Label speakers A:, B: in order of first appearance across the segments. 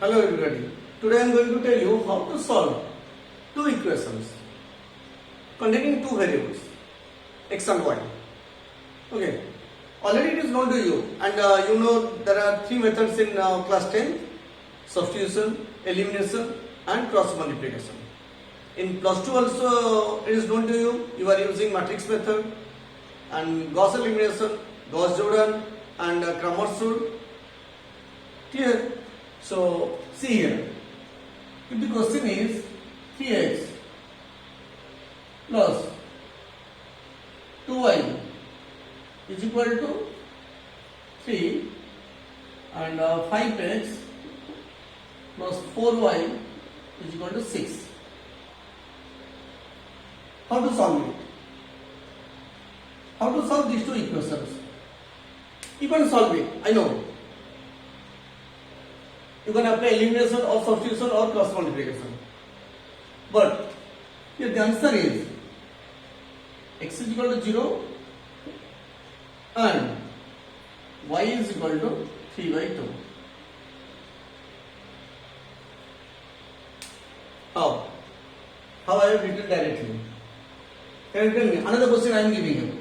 A: Hello everybody. Today I am going to tell you how to solve two equations containing two variables x and y. Okay. Already it is known to you, and you know there are three methods in class 10: substitution, elimination, and cross multiplication. In plus 2 also it is known to you. You are using matrix method and Gauss elimination, Gauss Jordan, and Cramer's rule. Clear? So see here, if the question is 3x plus 2y is equal to 3 and 5x plus 4y is equal to 6. How to solve it? How to solve these two equations? You can solve it, I know. You can apply elimination or substitution or cross multiplication. But here the answer is x is equal to 0 and y is equal to 3 by 2. How? How I have written directly? Can you tell me? Another question I am giving you.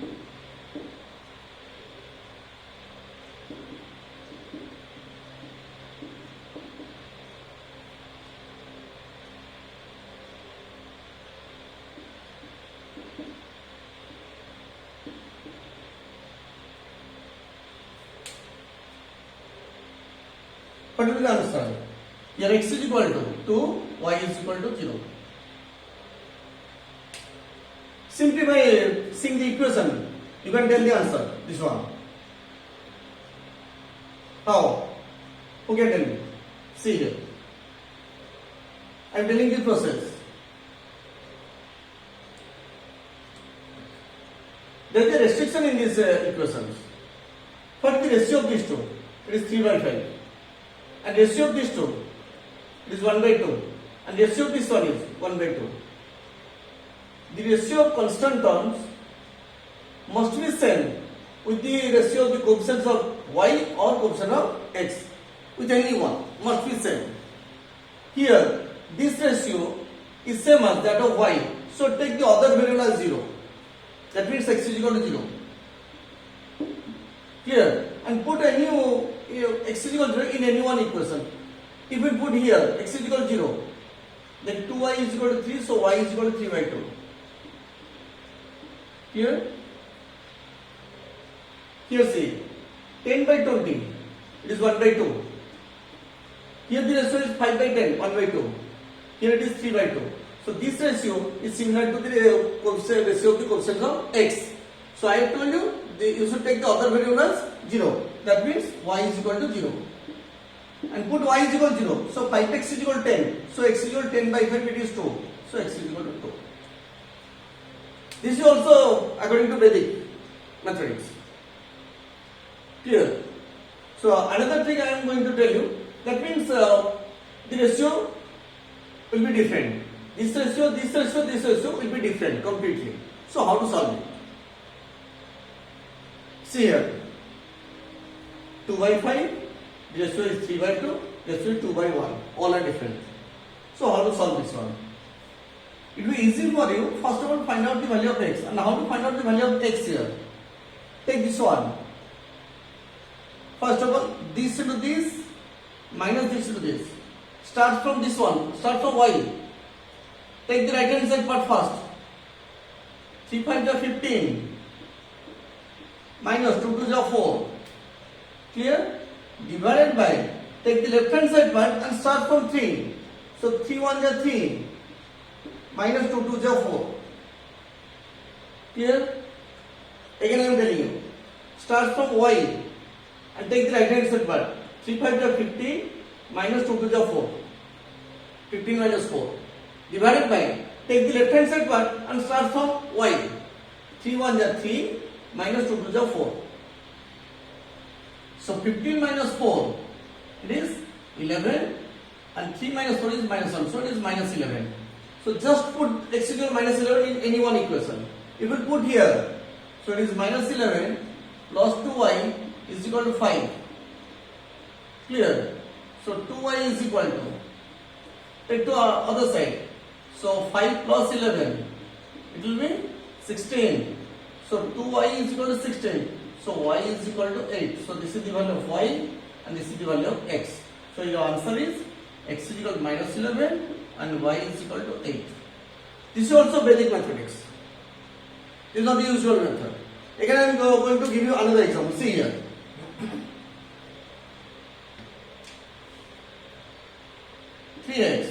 A: What will be the answer? Here x is equal to 2, y is equal to 0. Simply by seeing the equation, you can tell the answer, this one. How? Who can tell me? See here. I am telling the process. There is a restriction in these equations. What is the ratio of these two? It is 3 by 5. And ratio of these two is 1 by 2, and ratio of this one is 1 by 2. The ratio of constant terms must be same with the ratio of the coefficients of y or coefficient of x, with any one must be same. Here this ratio is same as that of y, so take the other variable as 0. That means x is equal to 0. Here, and put any x is equal to 0 in any one equation. If we put here x is equal to 0, then 2y is equal to 3, so y is equal to 3 by 2. Here see, 10 by 20, it is 1 by 2. Here the ratio is 5 by 10, 1 by 2. Here it is 3 by 2. So this ratio is similar to the ratio of the coefficients of x. So I have told you, you should take the other variable as 0. That means y is equal to 0. And put y is equal to 0. So 5x is equal to 10. So x is equal to 10 by 5, it is 2. So x is equal to 2. This is also according to Vedic mathematics. Clear? So another thing I am going to tell you, that means the ratio will be different. This ratio will be different completely. So how to solve it? See here, 2 by 5, the ratio is 3 by 2, the ratio is 2 by 1, all are different. So how to solve this one? It will be easy for you, first of all find out the value of x. And how to find out the value of x here? Take this one. First of all, this into this, minus this into this. Start from this one, start from y. Take the right hand side part first. 3 5 are 15. Minus 2 2 are 4. Clear? Divided by, take the left hand side part and start from 3. So 3 1 are 3. Minus 2 2 are 4. Clear? Again I am telling you. Start from y and take the right hand side part. 3 5 are 15. Minus 2 2 are 4. 15 minus 4. Divided by, take the left hand side part and start from y. 3 1 are 3. Minus 2 2 are 4. So 15 minus 4, it is 11, and 3 minus 4 is minus 1, so it is minus 11. So just put x is equal to minus 11 in any one equation. If we put here, so it is minus 11 plus 2y is equal to 5. Clear? So 2y is equal to, take to other side. So 5 plus 11, it will be 16. So 2y is equal to 16. So y is equal to 8. So this is the value of y and this is the value of x. So your answer is x is equal to minus 11 and y is equal to 8. This is also Vedic mathematics. This is not the usual method. Again I am going to give you another example. See here. Three x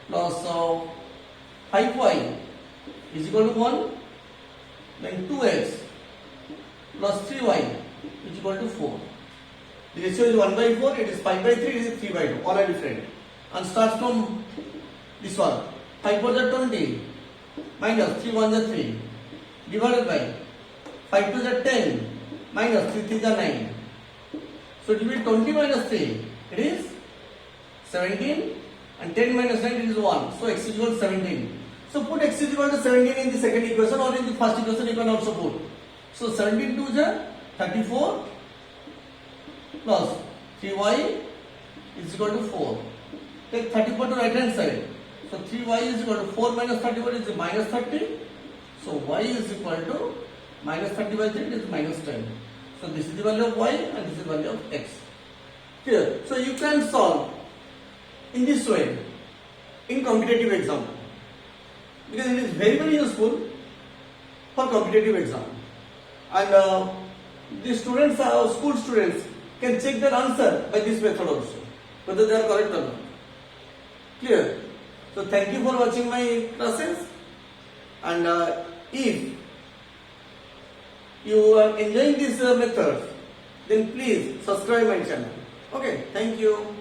A: plus 5y is equal to 1. Then 2x plus 3y is equal to 4. The ratio is 1 by 4, it is 5 by 3, it is 3 by 2, all are different. And starts from this one. 5 4 is 20, minus 3 1 is 3, divided by 5 2 is 10, minus 3 3 is 9. So it will be 20 minus 3, it is 17, and 10 minus 9 it is 1. So x is equal to 17. So put x is equal to 17 in the second equation, or in the first equation you can also put. So 17 2 is 34 plus 3y is equal to 4. Take 34 to right hand side. So 3y is equal to 4 minus 34 is minus 30. So y is equal to minus 30 by 3 is minus 10. So this is the value of y and this is the value of x. Clear? So you can solve in this way in competitive exam, because it is very useful for competitive exam, and the students, school students, can check their answer by this method also, whether they are correct or not. Clear? So thank you for watching my classes, and if you are enjoying this method, then please subscribe my channel. Okay, thank you.